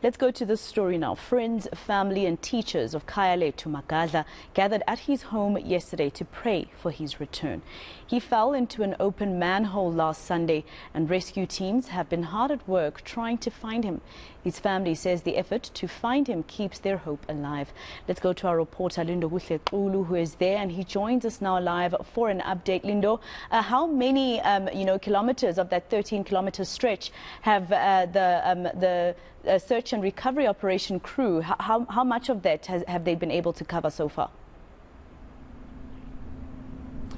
Let's go to this story now. Friends, family and teachers of Khayale Magadla gathered at his home yesterday to pray for his return. He fell into an open manhole last Sunday and rescue teams have been hard at work trying to find him. His family says the effort to find him keeps their hope alive. Let's go to our reporter Lindokuhle Xulu, who is there, and he joins us now live for an update. Lindo, how many kilometers of that 13-kilometer stretch have the search and recovery operation crew, how much of that have they been able to cover so far?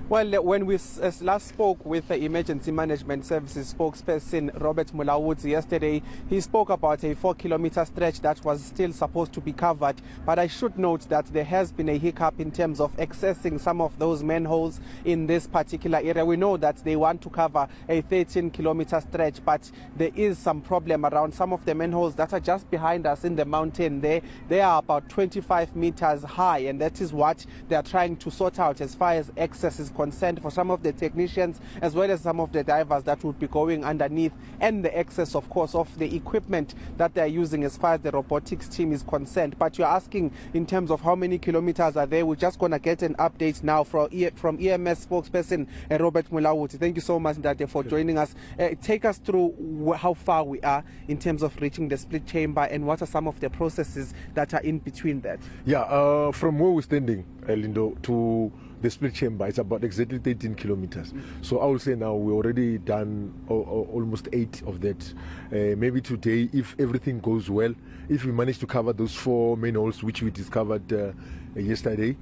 Well, when we last spoke with the Emergency Management Services spokesperson Robert Mulawudzi yesterday, he spoke about a 4-kilometer stretch that was still supposed to be covered. But I should note that there has been a hiccup in terms of accessing some of those manholes in this particular area. We know that they want to cover a 13-kilometer stretch, but there is some problem around some of the manholes that are just behind us in the mountain. They are about 25 meters high, and that is what they are trying to sort out as far as access is concerned for some of the technicians as well as some of the divers that would be going underneath, and the access, of course, of the equipment that they are using as far as the robotics team is concerned. But you're asking in terms of how many kilometers are there. We're just going to get an update now from EMS spokesperson Robert Mulawudzi. Thank you so much, Ndate, for joining us. Take us through how far we are in terms of reaching the split chamber, and what are some of the processes that are in between that. Yeah, from where we're standing, Lindo, to the split chamber, it's about exactly 13 kilometers. So I will say now we're already done almost 8 of that. Maybe today, if everything goes well, if we manage to cover those 4 manholes which we discovered yesterday,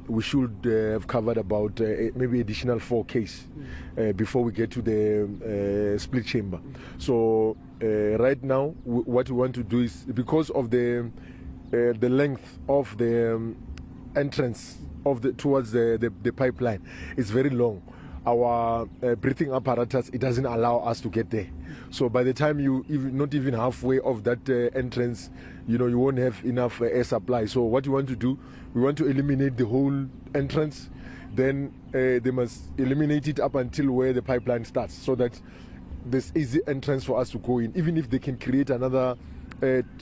we should have covered about maybe additional 4 Ks before we get to the split chamber. So right now, what we want to do is, because of the length of the entrance towards the pipeline is very long, our breathing apparatus, it doesn't allow us to get there. So by the time not even halfway of that entrance, you won't have enough air supply. So what we want to do, we want to eliminate the whole entrance. Then they must eliminate it up until where the pipeline starts, so that there's easy entrance for us to go in. Even if they can create another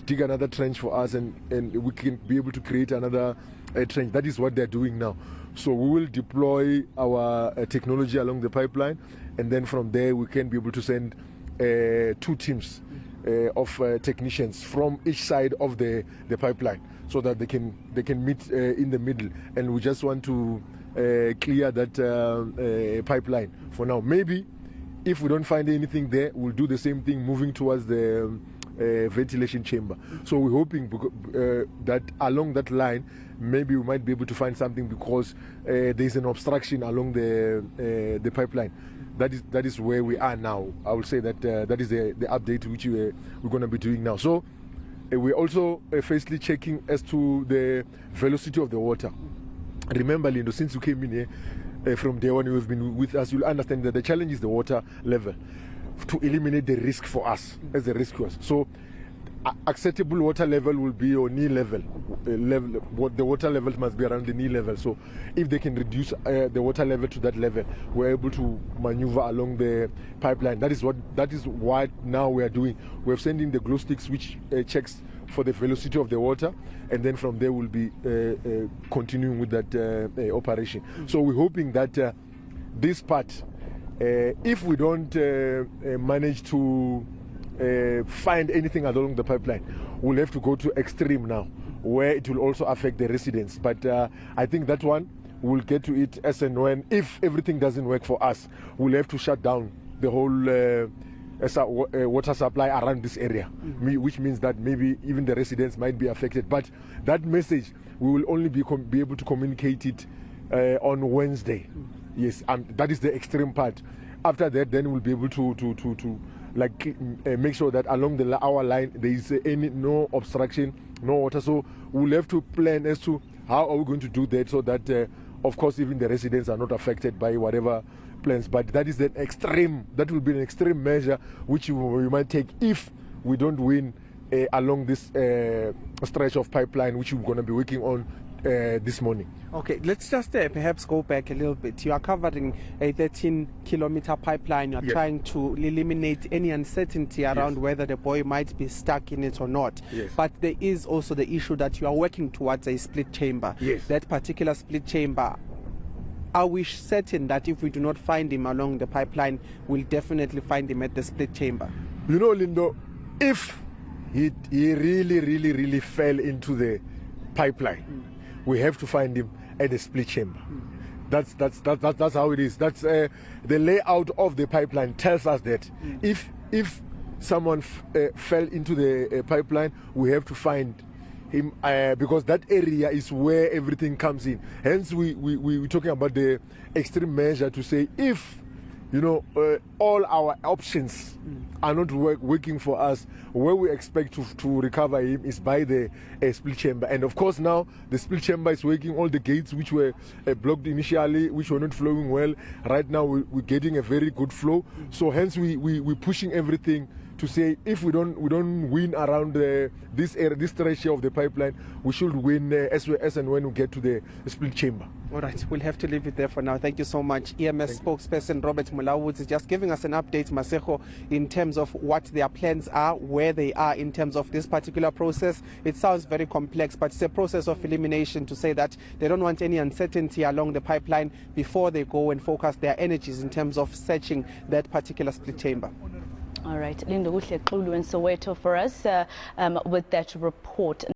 dig another trench for us, and we can be able to create another trench. That is what they're doing now. So we will deploy our technology along the pipeline, and then from there we can be able to send 2 teams of technicians from each side of the pipeline, so that they can meet in the middle. And we just want to clear that pipeline for now. Maybe if we don't find anything there, we'll do the same thing moving towards the ventilation chamber. So we're hoping that along that line, maybe we might be able to find something, because there's an obstruction along the pipeline. That is where we are now. I will say that that is the update which we're going to be doing now. So we're also firstly checking as to the velocity of the water. Remember, Lindo, since you came in here from day one, you have been with us, you'll understand that the challenge is the water level, to eliminate the risk for us as the rescuers. So acceptable water level will be your knee level. The water level must be around the knee level. So if they can reduce the water level to that level, we're able to maneuver along the pipeline. That is what now we are doing. We're sending the glow sticks, which checks for the velocity of the water, and then from there we'll be continuing with that operation. So we're hoping that this part, if we don't manage to find anything along the pipeline, we'll have to go to extreme now, where it will also affect the residents. But I think that one, we'll get to it as and when. If everything doesn't work for us, we'll have to shut down the whole water supply around this area, which means that maybe even the residents might be affected. But that message, we will only be able to communicate it on Wednesday. Yes, that is the extreme part. After that, then we'll be able to make sure that along our line there is no obstruction, no water. So we'll have to plan as to how are we going to do that, so that of course even the residents are not affected by whatever plans. But that is the extreme. That will be an extreme measure which we might take if we don't win along this stretch of pipeline, which we're going to be working on this morning. Okay, let's just perhaps go back a little bit. You are covering a 13-kilometer pipeline. You are trying to eliminate any uncertainty around whether the boy might be stuck in it or not. But there is also the issue that you are working towards a split chamber. That particular split chamber, are we certain that if we do not find him along the pipeline, we'll definitely find him at the split chamber? You know, Lindo, if he really fell into the pipeline, we have to find him at the split chamber. That's how it is. That's the layout of the pipeline tells us that if someone fell into the pipeline, we have to find him because that area is where everything comes in. Hence, we're talking about the extreme measure to say if all our options are not working for us, where we expect to recover him is by the split chamber. And of course now the split chamber is working. All the gates which were blocked initially, which were not flowing well, right now we're getting a very good flow. So hence we're pushing everything to say if we don't win around this area, this stretch of the pipeline, we should win as and when we get to the split chamber. All right, we'll have to leave it there for now. Thank you so much. EMS spokesperson Robertmuller Xulu is just giving us an update, Masego, in terms of what their plans are, where they are in terms of this particular process. It sounds very complex, but it's a process of elimination to say that they don't want any uncertainty along the pipeline before they go and focus their energies in terms of searching that particular split chamber. All right, Lindokuhle Xulu in Soweto for us with that report.